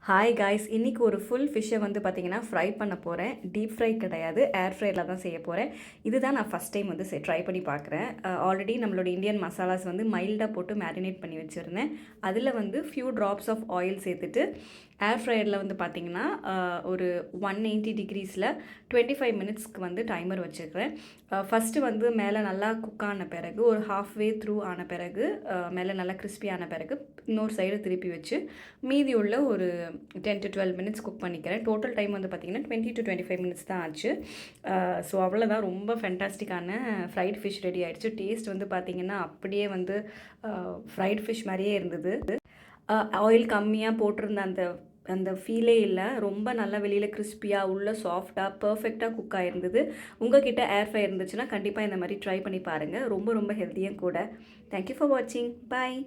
Hi guys, இன்றைக்கி ஒரு full ஃபிஷ்ஷை வந்து பார்த்திங்கன்னா ஃப்ரை பண்ண போகிறேன். டீப் ஃப்ரை கிடையாது, ஏர் ஃப்ரையில் தான் செய்ய போகிறேன். இதுதான் நான் ஃபஸ்ட் டைம் வந்து ட்ரை பண்ணி பார்க்குறேன். ஆல்ரெடி நம்மளோட இந்தியன் மசாலாஸ் வந்து மைல்டாக போட்டு மேரினேட் பண்ணி வச்சுருந்தேன். அதில் வந்து ஃபியூ ட்ராப்ஸ் ஆஃப் ஆயில் சேர்த்துட்டு ஏர் ஃப்ரையரில் வந்து பார்த்திங்கன்னா ஒரு 180 டிகிரிஸில் 25 மினிட்ஸ்க்கு வந்து டைமர் வச்சுருக்கிறேன். ஃபஸ்ட்டு வந்து மேலே நல்லா குக் ஆன பிறகு ஒரு ஹாஃப்வே த்ரூ ஆன பிறகு மேலே நல்லா கிறிஸ்பி ஆன பிறகு இன்னொரு சைடு திருப்பி வச்சு மீதி உள்ள ஒரு 10 to 12 மினிட்ஸ் குக் பண்ணிக்கிறேன். டோட்டல் டைம் வந்து பார்த்திங்கன்னா 20 to 25 மினிட்ஸ் தான் ஆச்சு. ஸோ அவ்வளோதான், ரொம்ப ஃபென்டாஸ்டிக்கான ஃப்ரைட் ஃபிஷ் ரெடி ஆகிடுச்சு. டேஸ்ட் வந்து பார்த்திங்கன்னா அப்படியே வந்து ஃப்ரைட் ஃபிஷ் மாதிரியே இருந்தது. ஆயில் கம்மியாக போட்டிருந்த அந்த அந்த ஃபீலே இல்லை. ரொம்ப நல்லா வெளியில் கிறிஸ்பியாக உள்ள சாஃப்டாக பர்ஃபெக்டாக குக் ஆகிருந்தது. உங்கள் கிட்டே ஏர் ஃப்ரை இருந்துச்சுன்னா கண்டிப்பாக இந்த மாதிரி ட்ரை பண்ணி பாருங்கள். ரொம்ப ரொம்ப ஹெல்த்தியும் கூட. தேங்க்யூ ஃபார் வாட்சிங். பாய்.